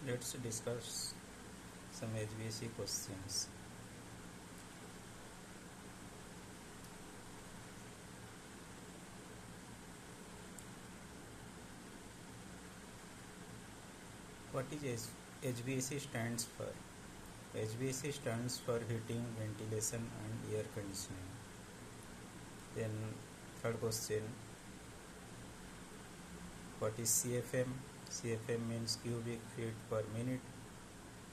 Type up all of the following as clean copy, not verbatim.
Let's discuss some HVAC questions. What is HVAC stands for? HVAC stands for heating, ventilation and air conditioning. Then third question, what is CFM? CFM means cubic feet per minute.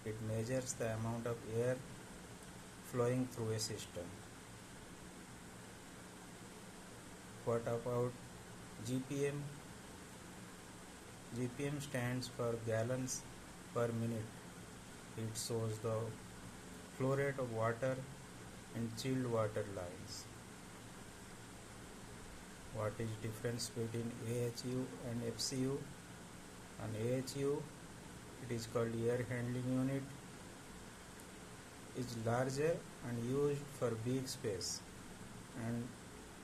It measures the amount of air flowing through a system. What about GPM? GPM stands for gallons per minute. It shows the flow rate of water in chilled water lines. What is difference between AHU and FCU? An AHU, it is called air handling unit, is larger and used for big space, and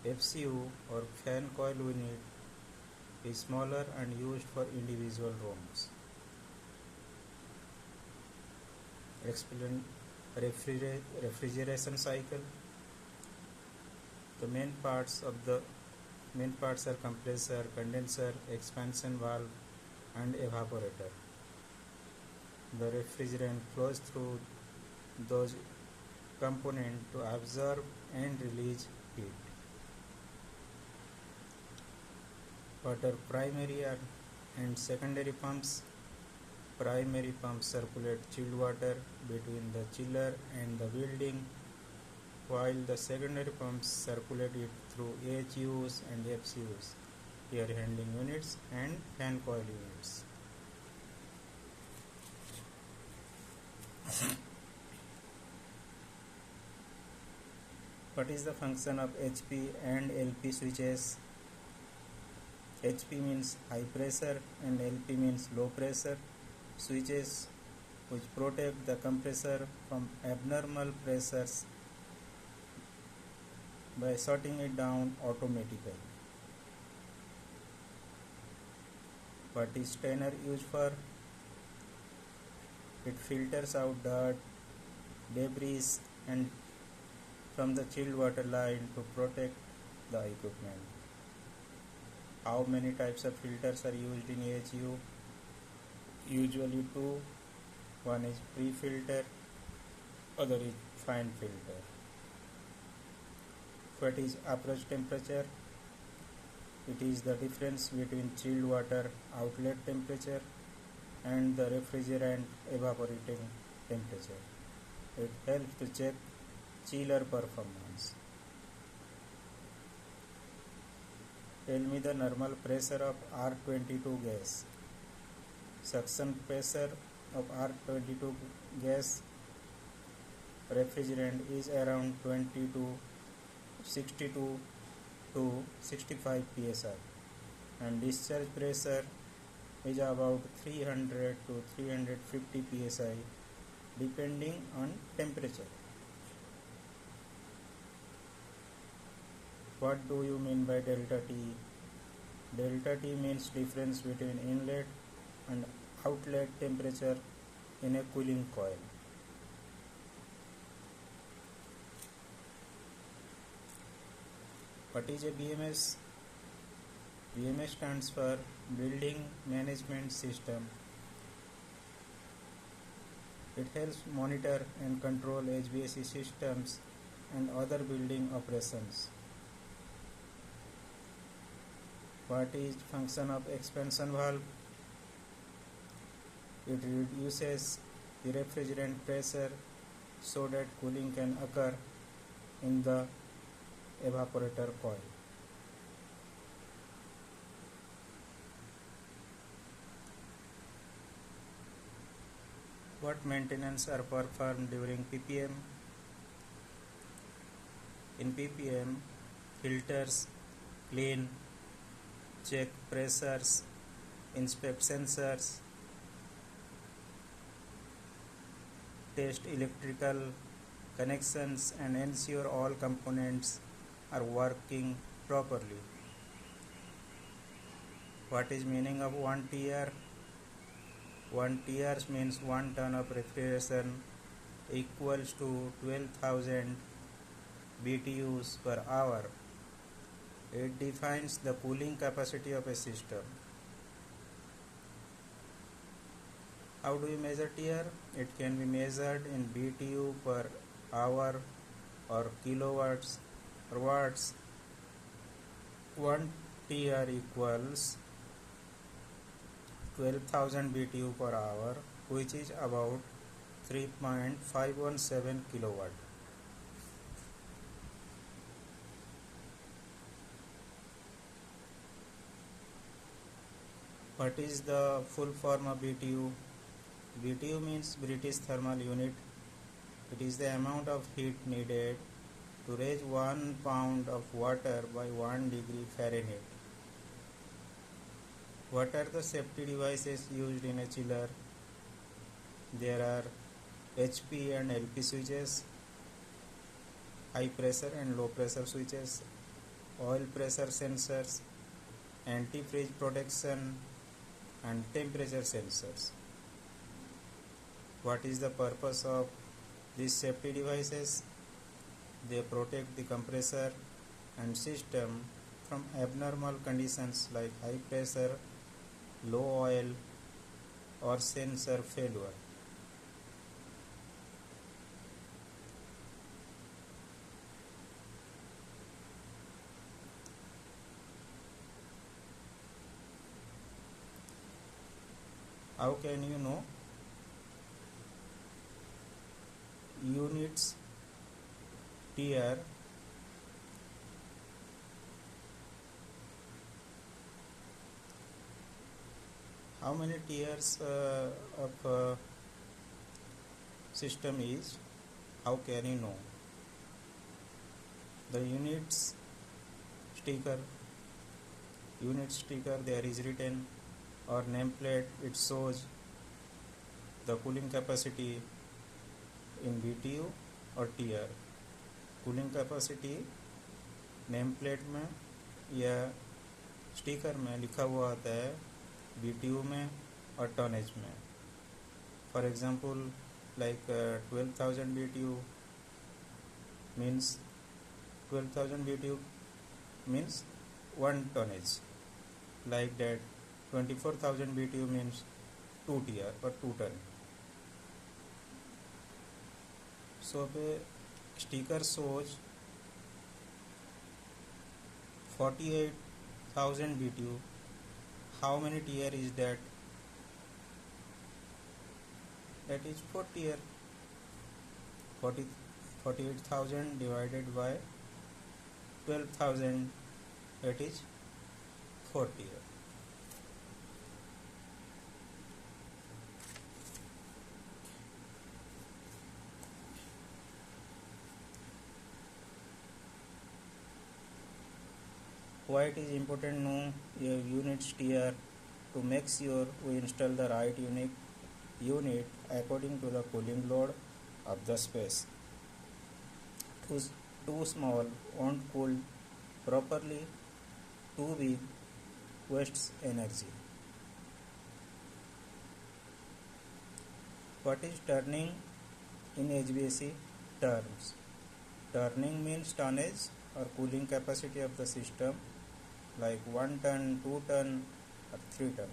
FCU or fan coil unit is smaller and used for individual rooms. Explain refrigeration cycle. The main parts are compressor, condenser, expansion valve and evaporator. The refrigerant flows through those components to absorb and release heat. What are primary and secondary pumps? Primary pumps circulate chilled water between the chiller and the building, while the secondary pumps circulate it through AHUs and FCUs, air handling units and fan coil units. What is the function of HP and LP switches? HP means high pressure and LP means low pressure switches, which protect the compressor from abnormal pressures by shutting it down automatically. What is strainer used for? It filters out dirt, debris and from the chilled water line to protect the equipment. How many types of filters are used in AHU? Usually two. One is pre-filter, other is fine filter. What is approach temperature? It is the difference between chilled water outlet temperature and the refrigerant evaporating temperature. It helps to check chiller performance. Tell me the normal pressure of R22 gas. Suction pressure of R22 gas refrigerant is around 62 to 65 psi, and discharge pressure is about 300 to 350 psi depending on temperature. What do you mean by delta T? Delta T means difference between inlet and outlet temperature in a cooling coil. What is a BMS? BMS stands for Building Management System. It helps monitor and control HVAC systems and other building operations. What is function of expansion valve? It reduces the refrigerant pressure so that cooling can occur in the evaporator coil. What maintenance are performed during PPM? In PPM, filters, clean, check pressures, inspect sensors, test electrical connections and ensure all components are working properly. What is meaning of 1 TR? 1 TRs means 1 ton of refrigeration equals to 12,000 BTUs per hour. It defines the cooling capacity of a system. How do we measure TR? It can be measured in BTU per hour or kilowatts or watts. 1 TR equals 12,000 BTU per hour, which is about 3.517 kilowatt. What is the full form of BTU? BTU means British Thermal Unit. It is the amount of heat needed to raise 1 pound of water by 1 degree Fahrenheit. What are the safety devices used in a chiller? There are HP and LP switches, high pressure and low pressure switches, oil pressure sensors, anti-freeze protection, and temperature sensors. What is the purpose of these safety devices? They protect the compressor and system from abnormal conditions like high pressure, low oil, or sensor failure. How can you know? Units TR how many TRs of system is? How can you know? The units sticker there is written, or nameplate, it shows the cooling capacity in BTU और TR. Cooling capacity name plate में या sticker में लिखा हुआ आता है BTU में और टनेज में. For example like 12,000 BTU means 12,000 BTU means 1 tonnage. Like that 24,000 BTU means 2 TR or 2 ton. So the sticker shows 48,000 BTU. How many TR is that? That is 4 TR. 48,000 divided by 12,000, that is 4 TR. Why it is important to know your units TR? To make sure we install the right unit according to the cooling load of the space. Too small won't cool properly, too big wastes energy. What is turning in HVAC terms? Turning means tonnage or cooling capacity of the system, like 1 ton, 2 ton or 3 ton.